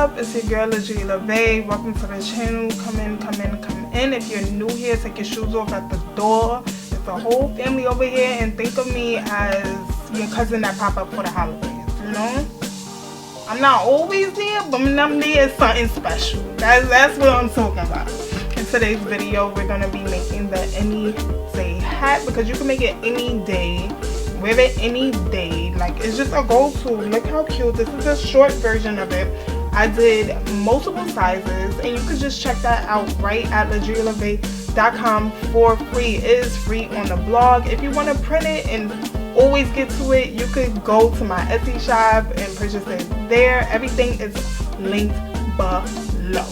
up? It's your girl Legit LaVey. Welcome to the channel. Come in. If you're new here, take your shoes off at the door. There's a whole family over here, and think of me as your cousin that pop up for the holidays, you know? I'm not always there, but when I'm there, it's something special. That's what I'm talking about. In today's video, we're gonna be making the any day hat, because you can make it any day. Wear it any day. Like, it's just a go-to. Look how cute. This is a short version of it. I did multiple sizes, and you could just check that out right at legitlavey.com for free. It is free on the blog. If you want to print it and always get to it, you could go to my Etsy shop and purchase it there. Everything is linked below.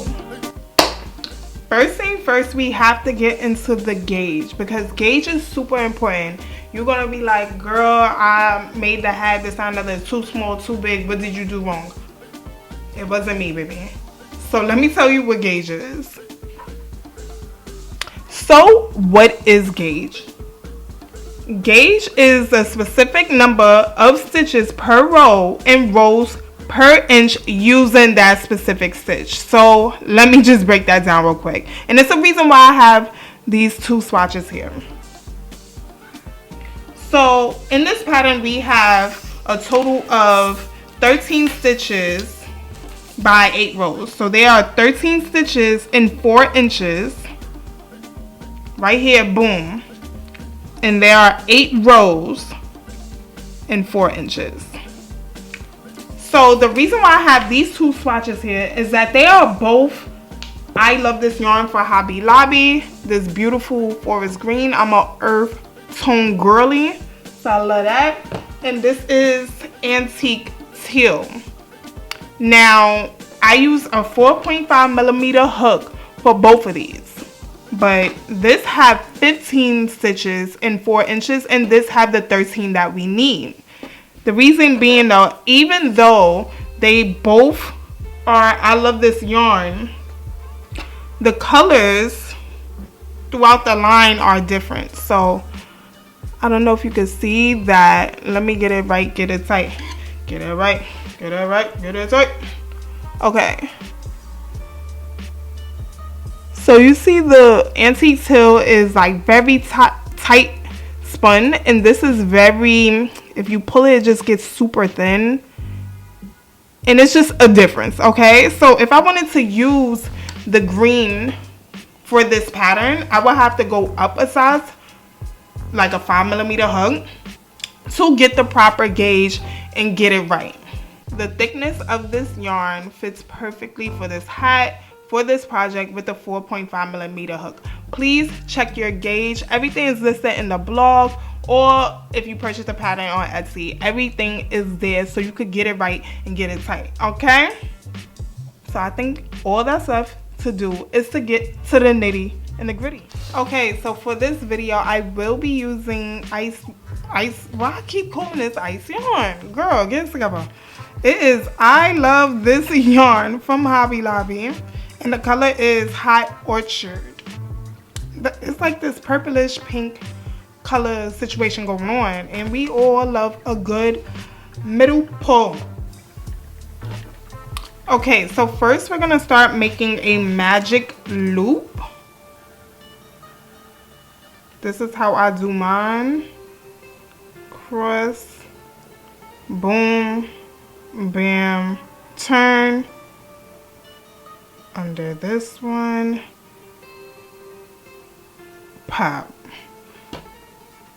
First thing first, we have to get into the gauge, because gauge is super important. You're gonna be like, girl, I made the hat this time, another too small, too big. What did you do wrong? It wasn't me, baby. So let me tell you what gauge is. So what is gauge? Gauge is a specific number of stitches per row and rows per inch using that specific stitch. So let me just break that down real quick. And it's the reason why I have these two swatches here. So in this pattern, we have a total of 13 stitches by 8 rows. So there are 13 stitches in 4 inches. Right here, boom. And there are 8 rows in 4 inches. So the reason why I have these two swatches here is that they are both, I love this yarn for Hobby Lobby. This beautiful forest green. I'm a earth tone girly, so I love that. And this is antique teal. Now I use a 4.5mm hook for both of these, but this have 15 stitches in 4 inches, and this have the 13 that we need. The reason being, though, even though they both are, I love this yarn, the colors throughout the line are different. So I don't know if you can see that. Let me get it right, get it tight. Get it right, get it right, get it tight. Okay. So you see the antique teal is like very tight spun, and this is very, if you pull it, it just gets super thin. And it's just a difference, okay? So if I wanted to use the green for this pattern, I would have to go up a size, like a 5mm hook, to get the proper gauge and get it right. The thickness of this yarn fits perfectly for this hat, for this project, with the 4.5mm hook. Please check your gauge. Everything is listed in the blog, or if you purchase the pattern on Etsy, everything is there so you could get it right and get it tight, okay? So I think all that's left to do is to get to the nitty and the gritty. Okay, so for this video, I will be using ice, why I keep calling this ice yarn? Girl, get it together. It is I Love This Yarn from Hobby Lobby, and the color is Hot Orchard. It's like this purplish pink color situation going on, and we all love a good middle pull. Okay, so first we're gonna start making a magic loop. This is how I do mine. Cross, boom, bam, turn under this one, pop.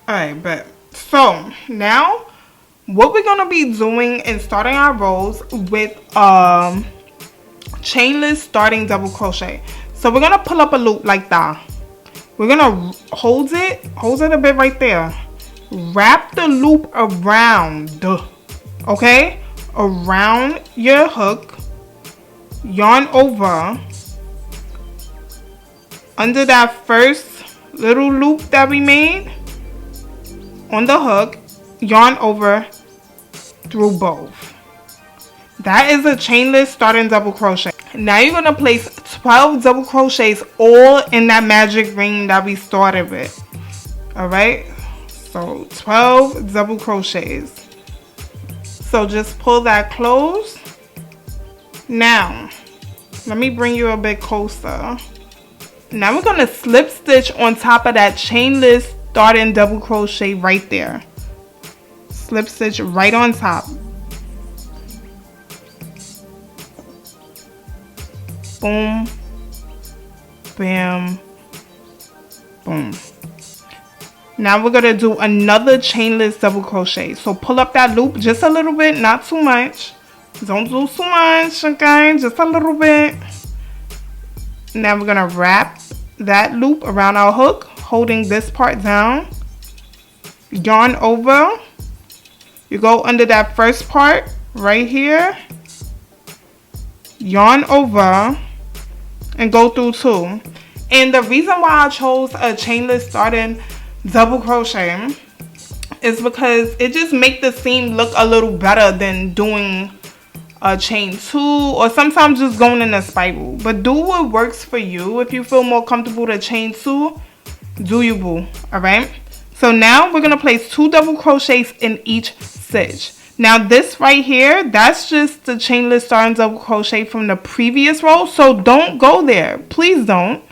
Alright, but so now what we're gonna be doing is starting our rows with chainless starting double crochet. So we're gonna pull up a loop like that. We're gonna hold it a bit right there. Wrap the loop around, okay, around your hook, yarn over under that first little loop that we made on the hook, yarn over through both. That is a chainless starting double crochet. Now you're gonna place 12 double crochets all in that magic ring that we started with. All right, so 12 double crochets. So just pull that close Now, let me bring you a bit closer. Now we're going to slip stitch on top of that chainless starting double crochet right there. Slip stitch right on top. Boom, bam, boom. Now we're going to do another chainless double crochet. So pull up that loop just a little bit, not too much. Don't do too much, okay? Just a little bit. Now we're going to wrap that loop around our hook, holding this part down. Yarn over. You go under that first part right here. Yarn over and go through 2. And the reason why I chose a chainless starting double crochet is because it just makes the seam look a little better than doing a chain 2 or sometimes just going in a spiral. But do what works for you. If you feel more comfortable to chain 2, do you, boo. Alright, so now we're going to place 2 double crochets in each stitch. Now this right here, that's just the chainless starting double crochet from the previous row, so don't go there, please don't,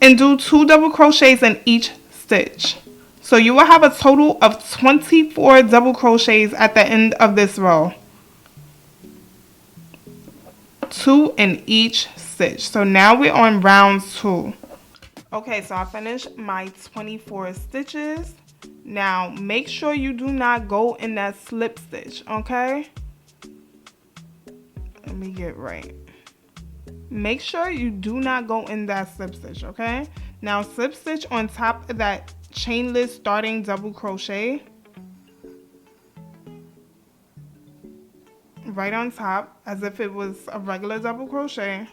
and do 2 double crochets in each stitch. So you will have a total of 24 double crochets at the end of this row. 2 in each stitch. So now we're on round 2. Okay, so I finished my 24 stitches. Now make sure you do not go in that slip stitch, okay? Let me get right. Make sure you do not go in that slip stitch, okay? Now slip stitch on top of that chainless starting double crochet. Right on top, as if it was a regular double crochet.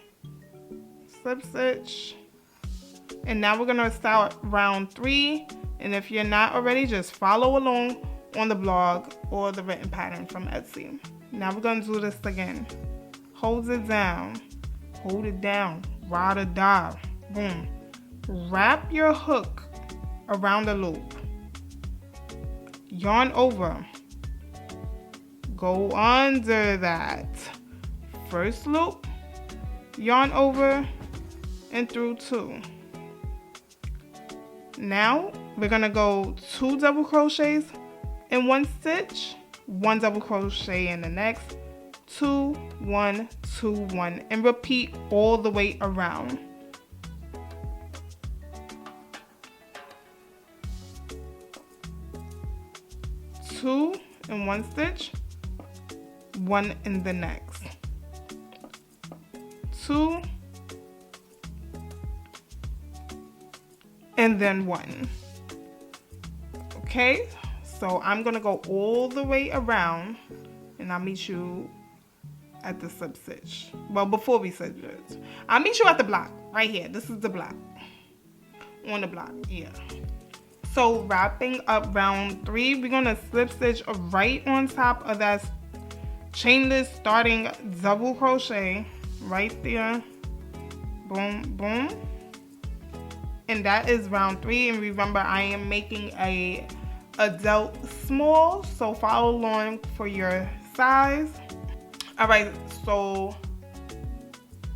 Slip stitch. And now we're going to start round 3. And if you're not already, just follow along on the blog or the written pattern from Etsy. Now we're going to do this again. Hold it down. Hold it down. Ride or die. Boom. Wrap your hook around the loop. Yarn over. Go under that first loop. Yarn over and through 2. Now we're going to go 2 double crochets in one stitch, 1 double crochet in the next, 2, 1, 2, 1, and repeat all the way around. Two in one stitch, 1 in the next, 2, and then 1. Okay, so I'm gonna go all the way around and I'll meet you at the slip stitch. Well, before we slip stitch, I'll meet you at the block right here. This is the block. On the block, yeah. So wrapping up round 3, we're gonna slip stitch right on top of that chainless starting double crochet right there. Boom, boom. And that is round 3. And remember, I am making a adult small, so follow along for your size. All right, so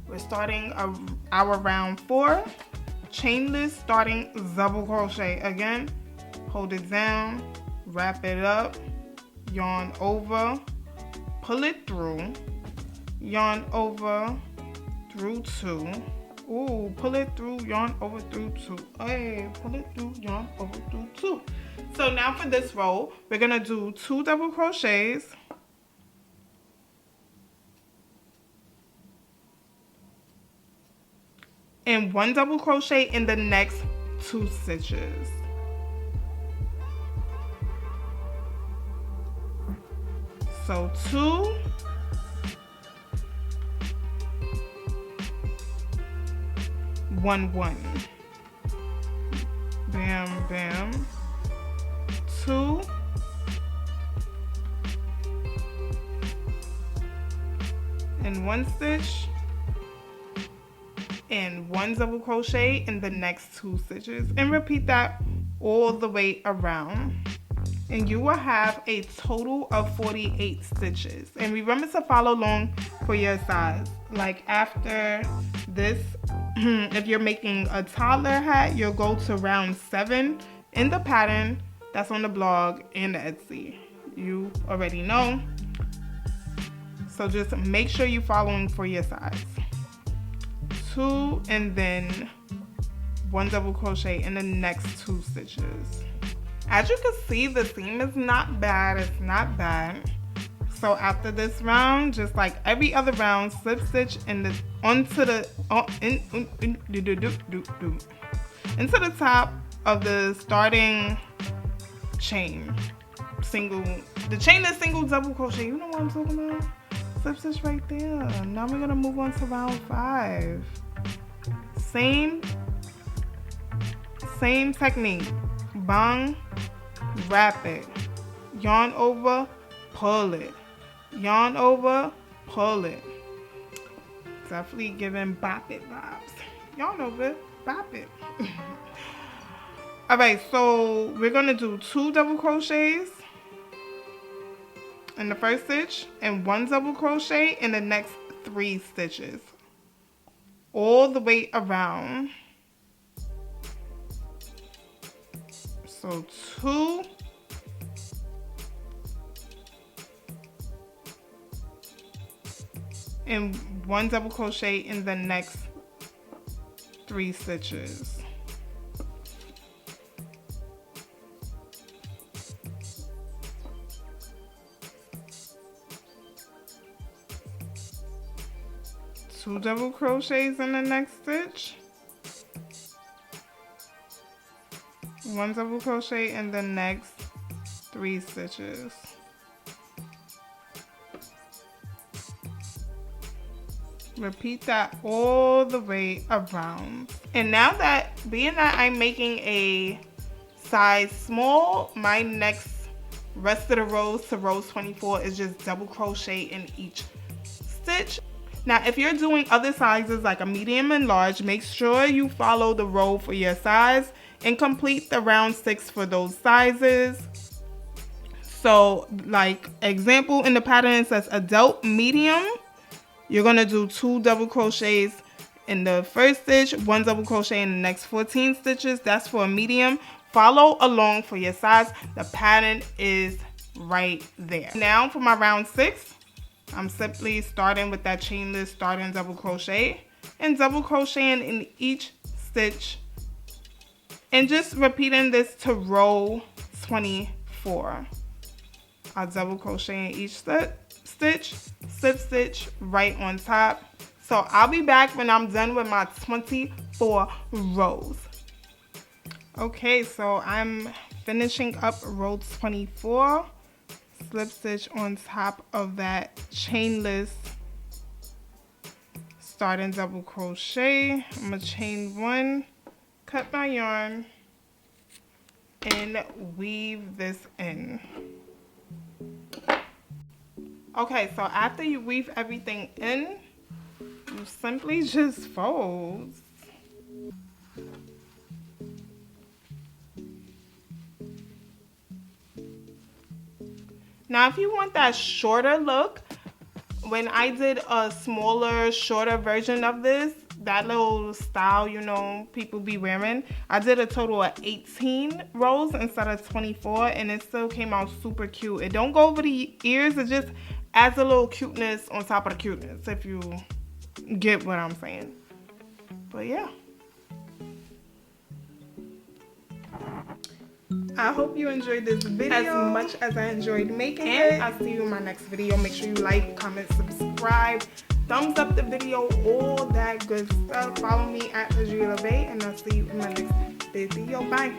we're starting our round 4. Chainless starting double crochet. Again, hold it down, wrap it up, yarn over, pull it through, yarn over through 2. Ooh, pull it through, yarn over through 2. Hey, pull it through, yarn over through 2. So now for this row, we're gonna do 2 double crochets. And 1 double crochet in the next 2 stitches. So 2, 1, 1. Bam, bam. 2, and 1 stitch. And 1 double crochet in the next 2 stitches, and repeat that all the way around. and you will have a total of 48 stitches. And remember to follow along for your size. Like after this, if you're making a toddler hat, you'll go to round 7 in the pattern that's on the blog and the Etsy. You already know. So just make sure you're following for your size. 2 and then 1 double crochet in the next 2 stitches. As you can see, the seam is not bad. It's not bad. So after this round, just like every other round, slip stitch in the into the top of the starting chain. The chain is single double crochet. You know what I'm talking about? Slip stitch right there. Now we're gonna move on to round 5. Same technique. Bang, wrap it, yarn over, pull it, yarn over, pull it. Definitely giving bop it vibes. Yarn over, bop it. Alright, so we're gonna do 2 double crochets in the first stitch and 1 double crochet in the next 3 stitches all the way around. So 2 and 1 double crochet in the next 3 stitches. Two double crochets in the next stitch. 1 double crochet in the next 3 stitches. Repeat that all the way around. And now that, being that I'm making a size small, my next rest of the rows to rows 24 is just double crochet in each stitch. Now, if you're doing other sizes like a medium and large, make sure you follow the row for your size and complete the round 6 for those sizes. So, like example in the pattern, it says adult medium. You're gonna do 2 double crochets in the first stitch, 1 double crochet in the next 14 stitches. That's for a medium. Follow along for your size. The pattern is right there. Now for my round 6. I'm simply starting with that chainless starting double crochet and double crocheting in each stitch and just repeating this to row 24. I'll double crochet in each stitch, slip stitch right on top. So I'll be back when I'm done with my 24 rows. Okay, so I'm finishing up row 24. Slip stitch on top of that chainless starting double crochet. I'm gonna chain 1, cut my yarn, and weave this in. Okay, so after you weave everything in, you simply just fold. Now, if you want that shorter look, when I did a smaller, shorter version of this, that little style, you know, people be wearing, I did a total of 18 rows instead of 24, and it still came out super cute. It don't go over the ears, it just adds a little cuteness on top of the cuteness, if you get what I'm saying. But yeah. I hope you enjoyed this video as much as I enjoyed making it. I'll see you in my next video. Make sure you like, comment, subscribe, thumbs up the video, all that good stuff. Follow me at Adriela Bay, and I'll see you in my next video. Bye.